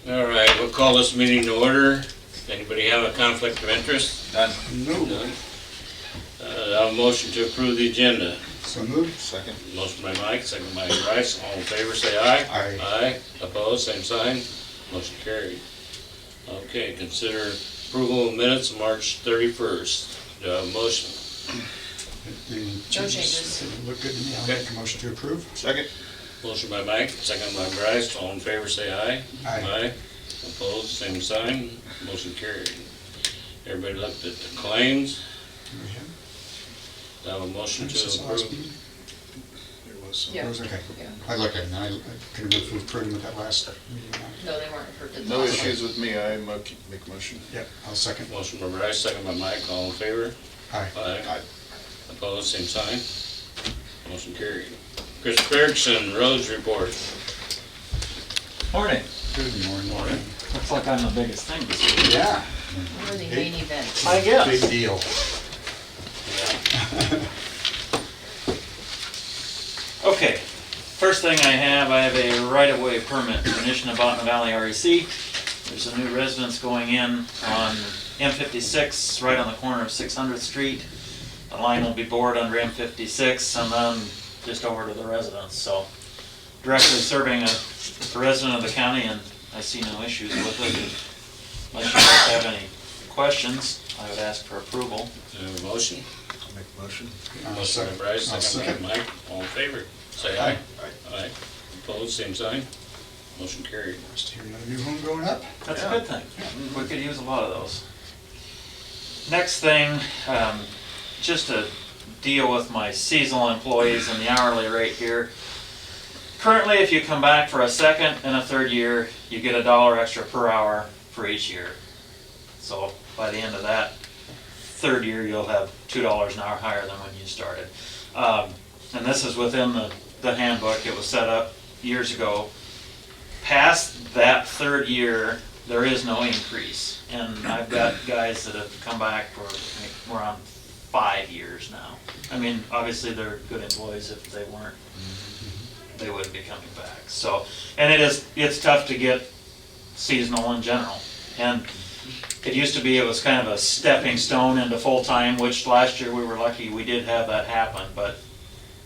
All right, we'll call this meeting to order. Anybody have a conflict of interest? None. No. None. I have a motion to approve the agenda. So moved. Second. Motion by Mike, second by Bryce. All in favor, say aye. Aye. Aye. Opposed, same sign. Motion carried. Okay, consider approval of minutes of March 31st. Do I have a motion? Any No changes. Didn't look good to me. I'll Okay. make a motion to approve. Second. Motion by Mike, second by Bryce. All in favor, say aye. Aye. Opposed, same sign. Motion carried. Everybody looked at the claims. We have- Do I have a motion to Since the last approve? meeting? There was some. Yeah. It was okay. Yeah. I looked at it and I couldn't move to approve with that last meeting. No, they weren't approved at the No last issues with me, I make motion. Yep, I'll second. Motion by Bryce, second by Mike. All in favor? Aye. Aye. Opposed, same sign. Motion carried. Chris Bergson, roads report. Morning. Good morning. Looks like I'm the biggest thing this week. Yeah. We're the main event. I guess. Big deal. Okay, first thing I have a right-of-way permit for Nishnabotna Valley REC. There's a new residence going in on M56, right on the corner of 600th Street. The line will be bored under M56 and then just over to the residence, so directly serving a resident of the county, and I see no issues with it. Unless you guys have any questions, I would ask for approval. Do I have a motion? I'll make motion. I'll Motion by second. Bryce, I'll second by Mike. All in favor? Say aye. Aye. Aye. Opposed, same sign. Motion carried. Just hear another new home going up. That's a Yeah. good thing. We could use a lot of those. Next thing, just to deal with my seasonal employees and the hourly rate here. Currently, if you come back for a second and a third year, you get $1 extra per hour for each year. So by the end of that third year, you'll have $2 an hour higher than when you started. And this is within the handbook. It was set up years ago. Past that third year, there is no increase. And I've got guys that have come back for, we're on 5 years now. I mean, obviously they're good employees. If they weren't, they wouldn't be coming back. So, and it's tough to get seasonal in general. And it used to be it was kind of a stepping stone into full-time, which last year we were lucky we did have that happen, but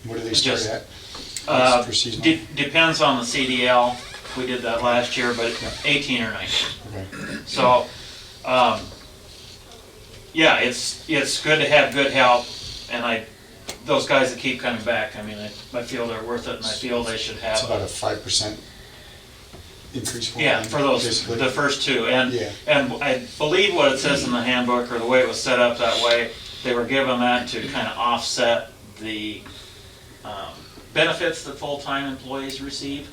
What do they start Just, at? For seasonal? depends on the CDL. We did that last year, but Yeah. 18 or 19. Okay. So, yeah, it's good to have good help, and those guys that keep coming back, I mean, I feel they're worth it, and I feel they should have. It's about a 5% increase for Yeah, them, for those, basically. the first two, and Yeah. I believe what it says in the handbook, or the way it was set up that way, they were given that to kind of offset the benefits that full-time employees receive.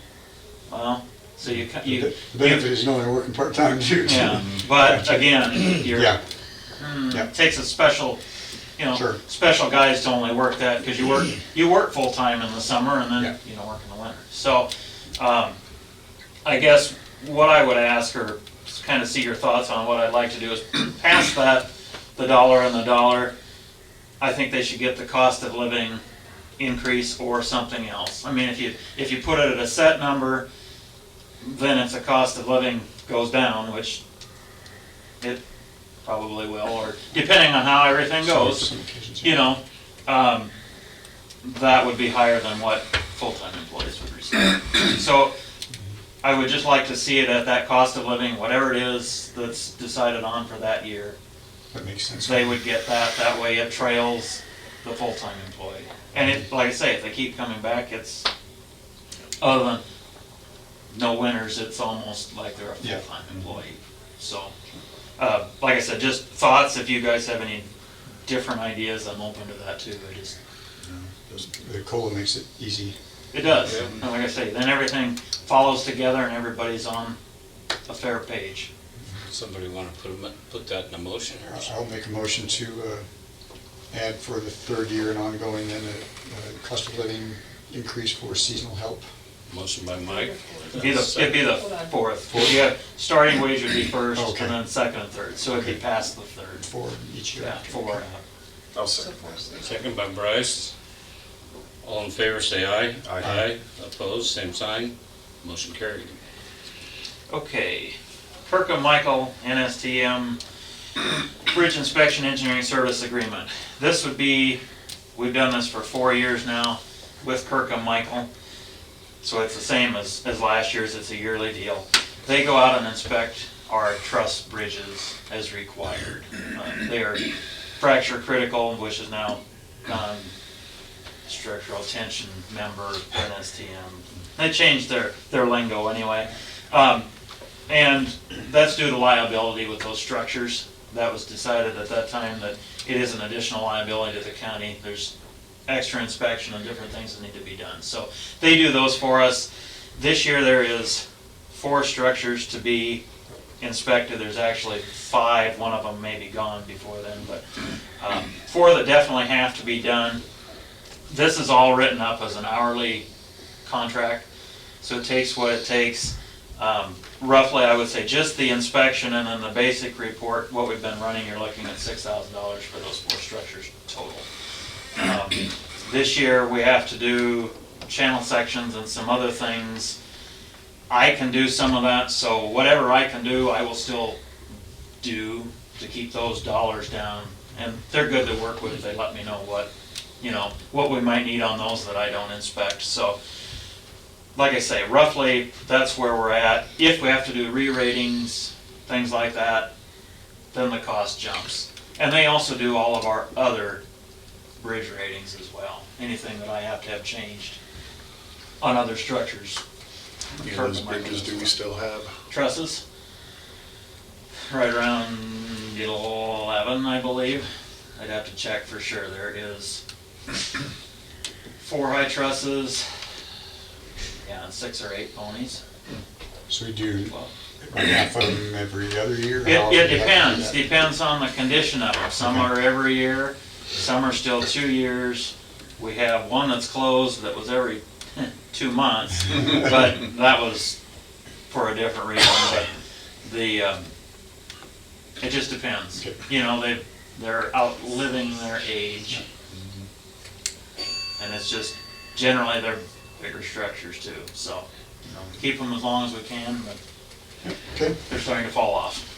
Well, so you. The benefit is knowing they're working part-time too. Yeah, but again, you're. Yeah. Yeah. It takes a special, Sure. special guys to only work that, because you work full-time in the summer and Yeah. then you don't work in the winter. So, I guess what I would ask, or kind of see your thoughts on what I'd like to do, is past that, the dollar and the dollar, I think they should get the cost of living increase or something else. I mean, if you put it at a set number, then if the cost of living goes down, which it probably will, or depending on how everything goes, Some occasions, you know, that would be higher than what full-time employees would receive. So I would just like to see it at that cost of living, whatever it is that's decided on for that year. That makes sense. They would get that way it trails the full-time employee. And it, like I say, if they keep coming back, it's, other than no winters, it's almost like they're a Yeah. full-time employee. So, like I said, just thoughts, if you guys have any different ideas, I'm open to that too. The COLA makes it easy. It does, Yeah. and like I say, then everything follows together and everybody's on a fair page. Somebody want to put that in a motion or something? I'll make a motion to add for the third year and ongoing, then a cost of living increase for seasonal help. Motion by Mike. It'd be the Hold on. fourth. Yeah, starting wage would be first, Okay. and then second and third, so it'd be Okay. past the third. For each year. Yeah, four. I'll So second. forth. Second by Bryce. All in favor, say aye. Aye. Opposed, same sign. Motion carried. Okay, Kirkham Michael, NSTM, Bridge Inspection Engineering Service Agreement. This would be, we've done this for 4 years now with Kirkham Michael. So it's the same as last year's, it's a yearly deal. They go out and inspect our truss bridges as required. They are fracture critical, which is now structural tension member NSTM. They changed their lingo anyway. And that's due to liability with those structures. That was decided at that time that it is an additional liability to the county. There's extra inspection and different things that need to be done. So they do those for us. This year there is 4 structures to be inspected. There's actually 5, one of them may be gone before then, but 4 that definitely have to be done. This is all written up as an hourly contract, so it takes what it takes. Roughly, I would say just the inspection and then the basic report, what we've been running, you're looking at $6,000 for those 4 structures total. This year we have to do channel sections and some other things. I can do some of that, so whatever I can do, I will still do to keep those dollars down. And they're good to work with. They let me know what we might need on those that I don't inspect. So, like I say, roughly that's where we're at. If we have to do re-ratings, things like that, then the cost jumps. And they also do all of our other bridge ratings as well. Anything that I have to have changed on other structures. How many of those bridges do we still have? Trusses, right around 11, I believe. I'd have to check for sure. There is 4 high trusses, and 6 or 8 ponies. So we do Well, half of them every other year? How It often do you have to do depends, that? depends on the condition of them. Some are every year, some are still 2 years. We have one that's closed that was every 2 months, but that was for a different reason. But it just depends. Okay. They're outliving their age. And it's just, generally they're bigger structures too, so, keep them as long as we can, but Okay, they're starting to fall off.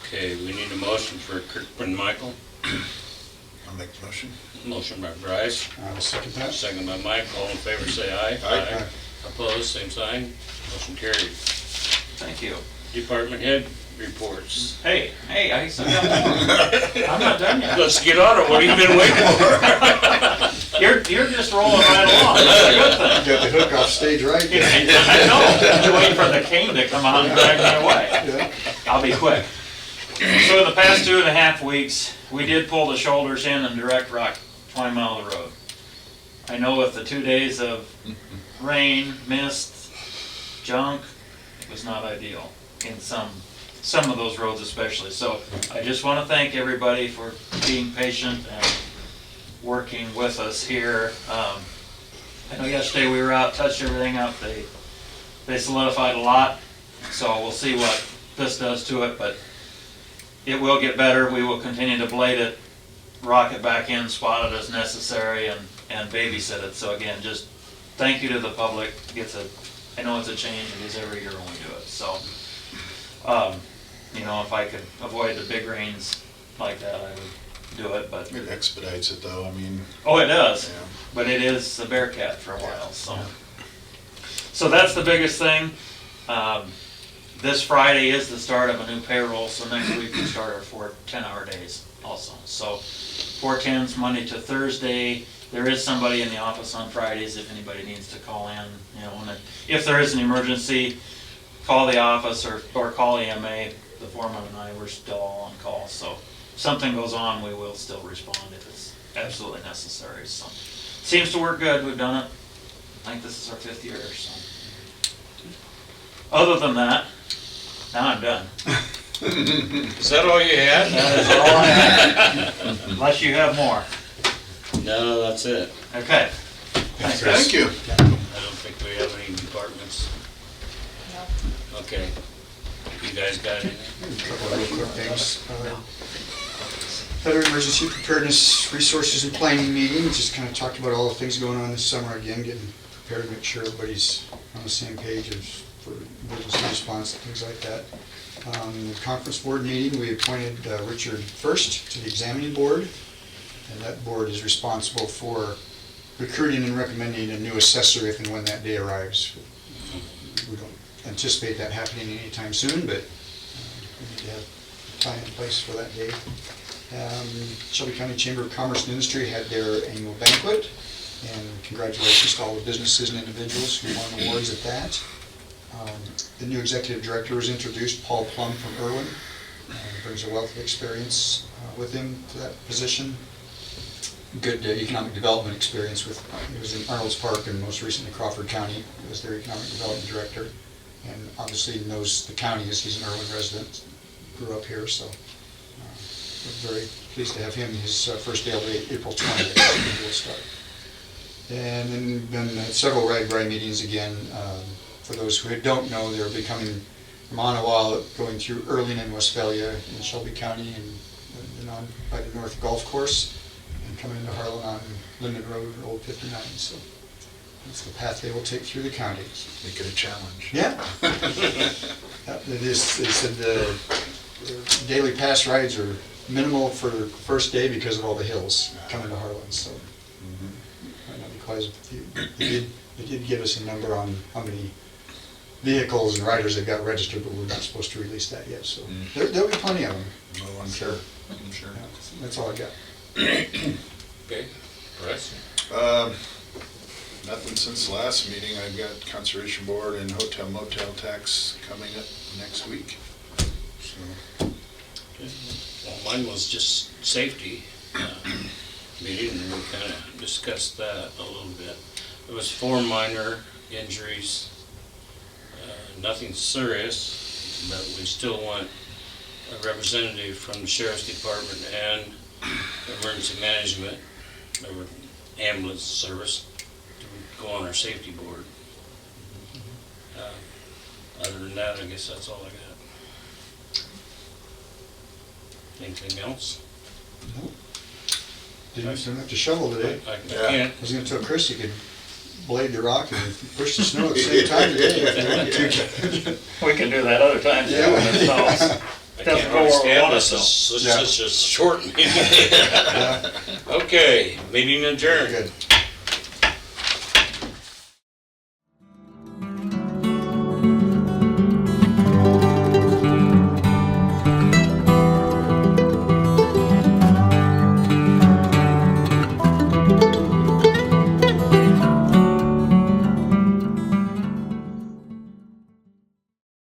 Okay, we need a motion for Kirkland Michael. I'll make the motion. Motion by Bryce, I'll second that. second by Mike. All in favor say aye. Aye. Opposed, same sign. Motion carried. Thank you. Department head reports. Hey, I still got more. I'm not done yet. Let's get on it. What have you been waiting for? You're just rolling right along, that's a good thing. Got the hook off stage right. I know, you're waiting for the cane to come out and drag me away. Yeah. I'll be quick. So in the past 2.5 weeks, we did pull the shoulders in and direct rock 20 mile of the road. I know with the 2 days of rain, mist, junk, it was not ideal in some of those roads especially. So I just want to thank everybody for being patient and working with us here. I know yesterday we were out, touched everything up. They solidified a lot, so we'll see what this does to it, but it will get better. We will continue to blade it, rock it back in, spot it as necessary, and babysit it. So again, just thank you to the public. I know it's a change, it is every year when we do it. So, if I could avoid the big rains like that, I would do it, but. It expedites it though, I mean. Oh, it does, Yeah. but it is a Bearcat for a while, so. So that's the biggest thing. This Friday is the start of a new payroll, so next week we start our 4 10-hour days also. So 4/10s Monday to Thursday. There is somebody in the office on Fridays if anybody needs to call in, and if there is an emergency, call the office or call EMA. The foreman and I, we're still all on call, so if something goes on, we will still respond if it's absolutely necessary. So seems to work good. We've done it. I think this is our 5th year, so. Other than that, now I'm done. Is that all you had? That is all I have. Unless you have more. No, that's it. Okay. Thanks, Thank you. I don't think we have any departments. No. Okay. You guys got anything? A couple of real quick things. Federal Emergency Preparedness Resources and Planning Meeting, just kind of talked about all the things going on this summer again, getting prepare to make sure everybody's on the same page for emergency response and things like that. The conference board meeting, we appointed Richard First to the examining board, and that board is responsible for recruiting and recommending a new assessor if and when that day arrives. We don't anticipate that happening anytime soon, but we need to have a plan in place for that day. Shelby County Chamber of Commerce and Industry had their annual banquet, and congratulations to all the businesses and individuals who won awards at that. The new executive director was introduced, Paul Plum from Irwin. Brings a wealth of experience with him to that position. Good economic development experience he was in Arnold's Park and most recently Crawford County. He was their economic development director, and obviously knows the county as he's an Irwin resident, grew up here, so we're very pleased to have him. His first day will be April 20th, we'll start. And then several RAGBRAI meetings again. For those who don't know, they're becoming from Ottawa, going through Erling and Westphalia in Shelby County, and on by the North Golf Course, and coming into Harlan on Linden Road, Old 59. So that's the path they will take through the county. Make it a challenge. Yeah. It is, they said the daily pass rides are minimal for the first day because of all the hills coming to Harlan. So might not be quite as few. They did give us a number on how many vehicles and riders they've got registered, but we're not supposed to release that yet. So there'll be plenty of them. Oh, I'm sure. I'm sure. Yeah, that's all I got. Okay, Russ? Nothing since the last meeting. I've got Conservation Board and Hotel Motel tax coming up next week. So, Well, mine was just safety meeting, and we kind of discussed that a little bit. There was 4 minor injuries, nothing serious, but we still want a representative from the Sheriff's Department and Emergency Management, or ambulance service, to go on our safety board. Other than that, I guess that's all I got. Anything else? Nope. Didn't have to shovel today. I Yeah. can't. I was going to tell Chris he could blade the rock and push the snow at the same time today if he wanted to. We can do that other times too, when it snows. I Doesn't can't go where we understand want it, this. though. It's Yeah. such a short meeting. Yeah, Okay, meeting adjourned. good.